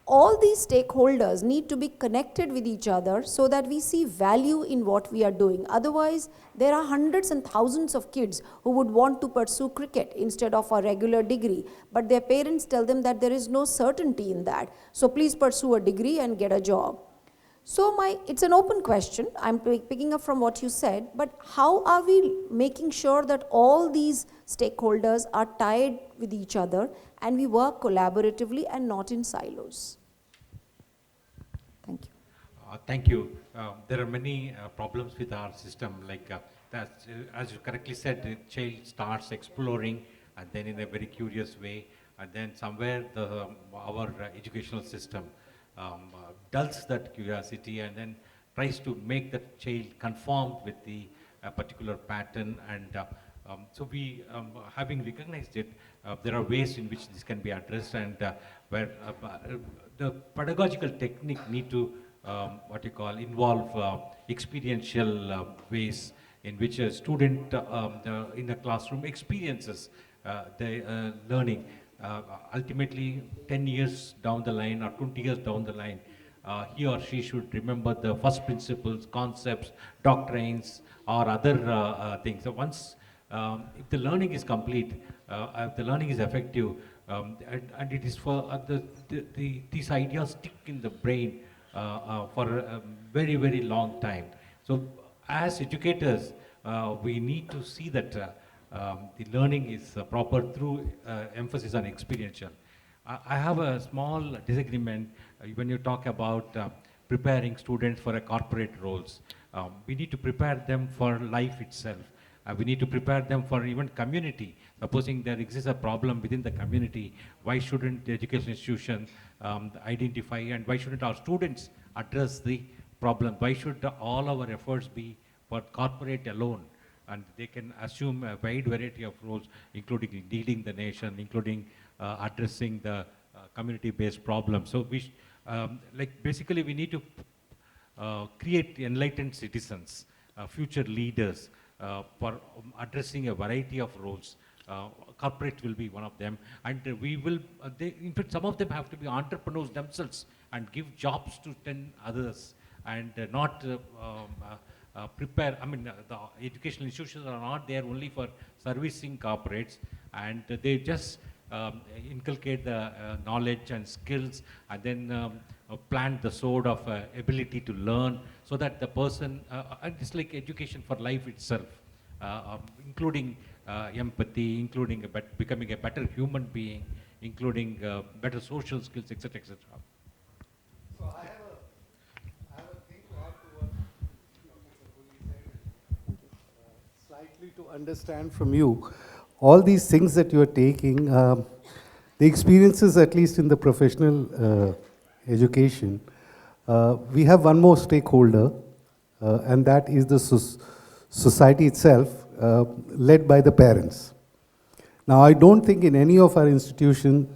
All these stakeholders need to be connected with each other so that we see value in what we are doing. Otherwise, there are hundreds and thousands of kids who would want to pursue cricket instead of a regular degree, but their parents tell them that there is no certainty in that. So please pursue a degree and get a job. So it's an open question. I'm picking up from what you said, but how are we making sure that all these stakeholders are tied with each other and we work collaboratively and not in silos? Thank you. Thank you. There are many problems with our system, like as you correctly said, the child starts exploring and then in a very curious way, and then somewhere our educational system dulls that curiosity and then tries to make the child conform with the particular pattern. And so we, having recognized it, there are ways in which this can be addressed, and where the pedagogical technique need to involve experiential ways in which a student in the classroom experiences the learning. Ultimately, 10 years down the line or 20 years down the line, he or she should remember the first principles, concepts, doctrines, or other things. So once, if the learning is complete, if the learning is effective, and it is for these ideas stick in the brain for a very, very long time. So as educators, we need to see that the learning is proper through emphasis on experiential. I have a small disagreement when you talk about preparing students for a corporate roles. We need to prepare them for life itself. We need to prepare them for even community. Supposing there exists a problem within the community, why shouldn't the education institution identify, and why shouldn't our students address the problem? Why should all our efforts be for corporate alone? And they can assume a wide variety of roles, including leading the nation, including addressing the community-based problems. So we, basically we need to create enlightened citizens, future leaders for addressing a variety of roles. Corporate will be one of them, and we will, in fact, some of them have to be entrepreneurs themselves and give jobs to 10 others, and not prepare, the educational institutions are not there only for servicing corporates, and they just inculcate the knowledge and skills, and then plant the sword of ability to learn, so that the person, and it's like education for life itself, including empathy, including becoming a better human being, including better social skills, etc., etc. So I have a slightly to understand from you, all these things that you are taking, the experiences, at least in the professional education, we have one more stakeholder, and that is the society itself, led by the parents. Now, I don't think in any of our institutions,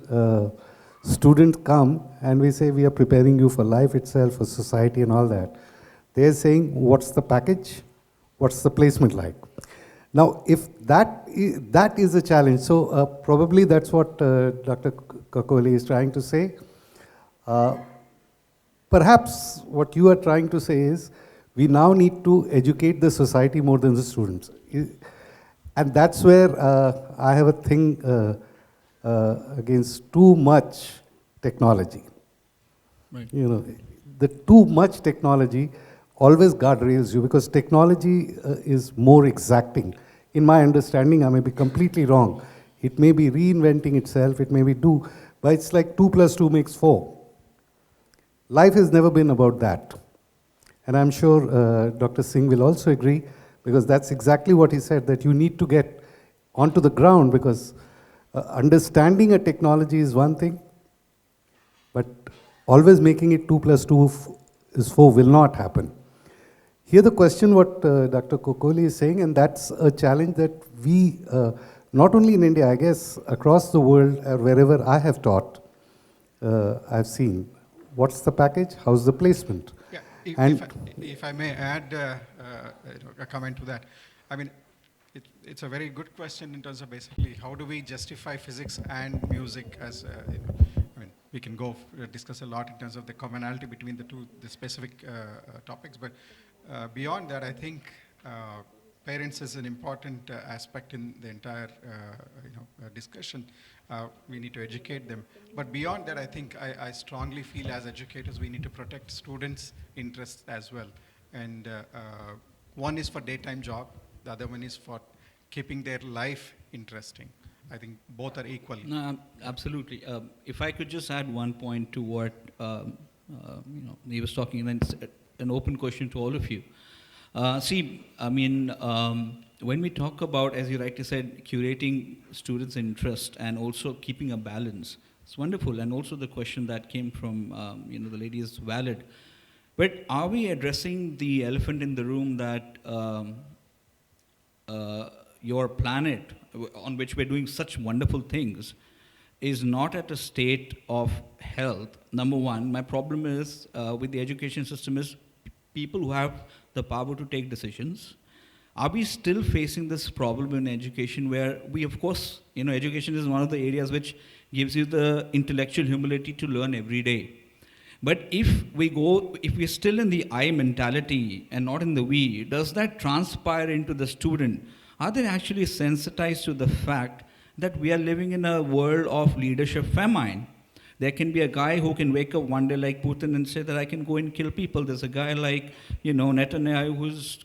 students come and we say we are preparing you for life itself, for society and all that. They're saying, what's the package? What's the placement like? Now, if that is a challenge, so probably that's what Dr. Kakoli is trying to say. Perhaps what you are trying to say is, we now need to educate the society more than the students. And that's where I have a thing against too much technology. Right. You know, the too much technology always guardrails you, because technology is more exacting. In my understanding, I may be completely wrong. It may be reinventing itself, it may be but it's like 2 + 2 makes 4. Life has never been about that. And I'm sure Dr. Singh will also agree, because that's exactly what he said, that you need to get onto the ground, because understanding a technology is one thing, but always making it 2 + 2 is 4 will not happen. Here the question what Dr. Kokoli is saying, and that's a challenge that we, not only in India, I guess across the world, wherever I have taught, I've seen, what's the package, how's the placement? Yeah, if I may add a comment to that. I mean, it's a very good question in terms of basically how do we justify physics and music as, I mean, we can go discuss a lot in terms of the commonality between the specific topics, but beyond that, I think parents is an important aspect in the entire discussion. We need to educate them. But beyond that, I think I strongly feel as educators, we need to protect students' interests as well. And one is for daytime job, the other one is for keeping their life interesting. I think both are equal. No, absolutely. If I could just add one point to what he was talking, and it's an open question to all of you. See, I mean, when we talk about, as you rightly said, curating students' interest and also keeping a balance, it's wonderful. And also the question that came from the lady is valid. But are we addressing the elephant in the room that your planet, on which we're doing such wonderful things, is not at a state of health? Number one, my problem is with the education system is people who have the power to take decisions. Are we still facing this problem in education where we, of course, education is one of the areas which gives you the intellectual humility to learn every day. But if we're still in the I mentality and not in the we, does that transpire into the student? Are they actually sensitized to the fact that we are living in a world of leadership famine? There can be a guy who can wake up one day like Putin and say that I can go and kill people. There's a guy like, Netanyahu who's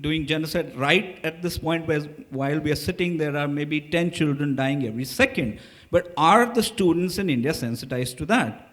doing genocide. Right at this point, while we are sitting, there are maybe 10 children dying every second. But are the students in India sensitized to that?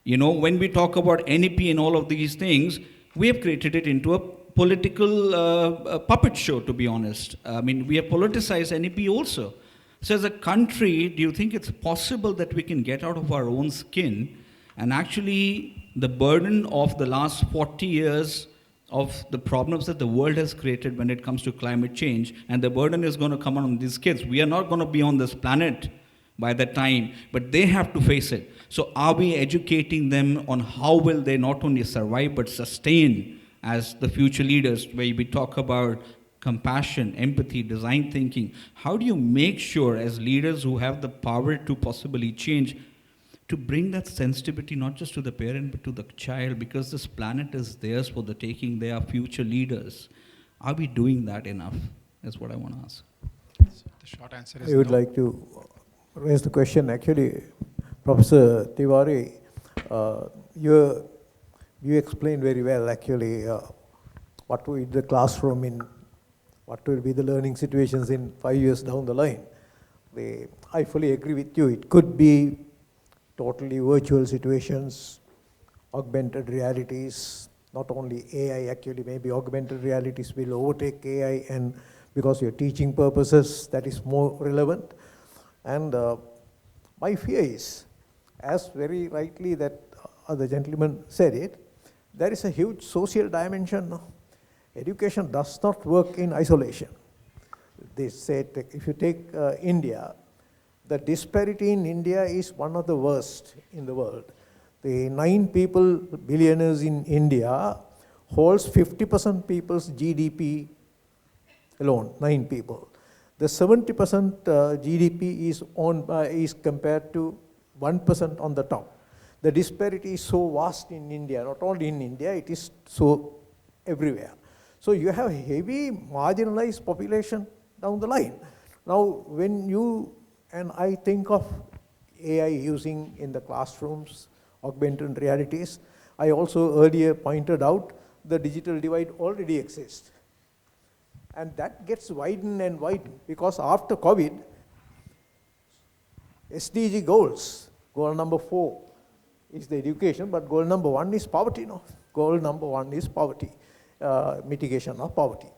When we talk about NEP and all of these things, we have created it into a political puppet show, to be honest. I mean, we have politicized NEP also. So as a country, do you think it's possible that we can get out of our own skin and actually the burden of the last 40 years of the problems that the world has created when it comes to climate change, and the burden is going to come on these kids. We are not going to be on this planet by that time, but they have to face it. So are we educating them on how will they not only survive but sustain as the future leaders, where we talk about compassion, empathy, design thinking? How do you make sure as leaders who have the power to possibly change, to bring that sensitivity not just to the parent but to the child, because this planet is theirs for the taking, they are future leaders. Are we doing that enough? That's what I want to ask. So the short answer is I would no. like to raise the question. Actually, Professor Tiwari, you explained very well actually what will be the classroom what will be the learning situations in 5 years down the line. I fully agree with you. It could be totally virtual situations, augmented realities, not only AI actually, maybe augmented realities will overtake AI and because your teaching purposes, that is more relevant. And my fear is, as very rightly that the gentleman said it, there is a huge social dimension. Education does not work in isolation. They said, if you take India, the disparity in India is one of the worst in the world. The 9 billionaires in India holds 50% people's GDP alone, 9 people. The 70% GDP is owned by, is compared to 1% on the top. The disparity is so vast in India, not only in India, it is so everywhere. So you have a heavy marginalized population down the line. Now, when you and I think of AI using in the classrooms, augmented realities, I also earlier pointed out the digital divide already exists. And that gets widened and widened because after COVID, SDG goals, goal number 4 is the education, but goal number 1 is poverty. No? Goal number 1 is poverty, mitigation of poverty.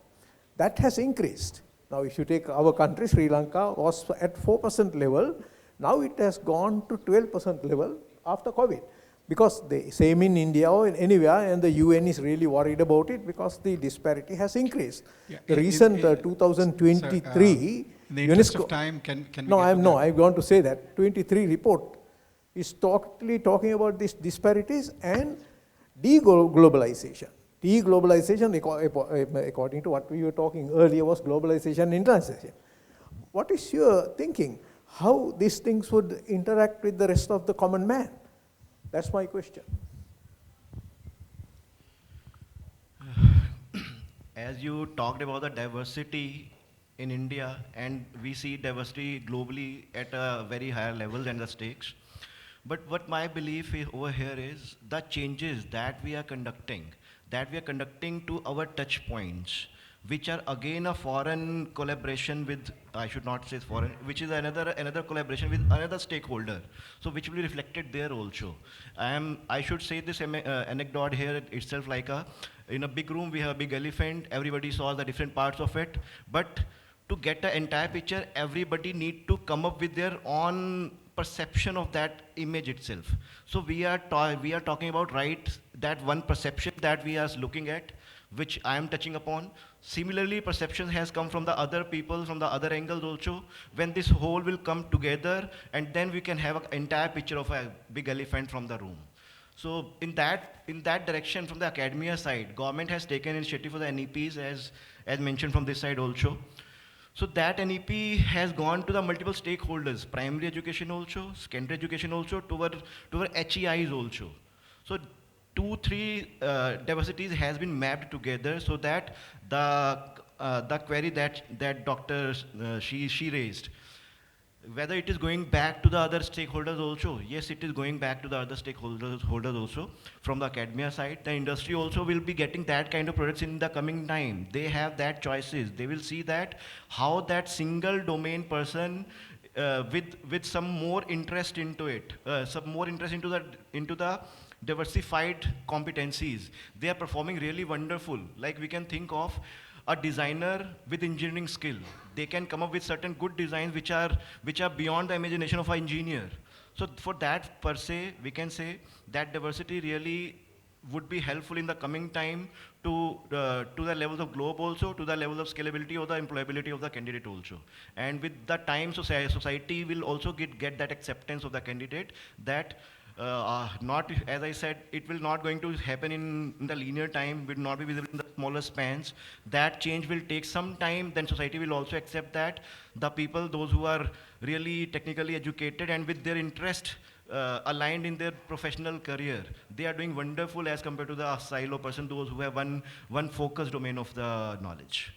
That has increased. Now if you take our country, Sri Lanka was at 4% level, now it has gone to 12% level after COVID. Because the same in India or anywhere, and the UN is really worried about it because the disparity has increased. Yeah, the recent 2023 in the interest UNESCO, of time, can we I'm going to say that 23 report is totally talking about these disparities and deglobalization. Deglobalization, according to what we were talking earlier, was globalization and internationalization. What is your thinking? How these things would interact with the rest of the common man? That's my question. As you talked about the diversity in India, and we see diversity globally at a very higher level than the stakes. But what my belief is over here is the changes that we are conducting to our touch points, which are again a foreign collaboration with, I should not say foreign, which is another collaboration with another stakeholder, so which will be reflected there also. I should say this anecdote here itself, like in a big room we have a big elephant, everybody saw the different parts of it, but to get the entire picture, everybody need to come up with their own perception of that image itself. So we are talking about, right, that one perception that we are looking at, which I am touching upon. Similarly, perception has come from the other people, from the other angles also. When this whole will come together, and then we can have an entire picture of a big elephant from the room. So in that direction, from the academia side, government has taken initiative for the NEPs, as mentioned from this side also. So that NEP has gone to the multiple stakeholders, primary education also, secondary education also, to our HEIs also. So 2-3 diversities has been mapped together, so that the query that Dr. She raised, whether it is going back to the other stakeholders also. Yes, it is going back to the other stakeholders also. From the academia side, the industry also will be getting that kind of products in the coming time. They have that choices. They will see that how that single domain person with some more interest into it, some more interest into the diversified competencies, they are performing really wonderful. Like we can think of a designer with engineering skill. They can come up with certain good designs which are beyond the imagination of an engineer. So for that per se, we can say that diversity really would be helpful in the coming time to the levels of globe also, to the levels of scalability or the employability of the candidate also. And with the time, society will also get that acceptance of the candidate that not, as I said, it will not going to happen in the linear time, will not be visible in the smaller spans. That change will take some time, then society will also accept that. The people, those who are really technically educated and with their interest aligned in their professional career, they are doing wonderful as compared to the silo person, those who have one focused domain of the knowledge.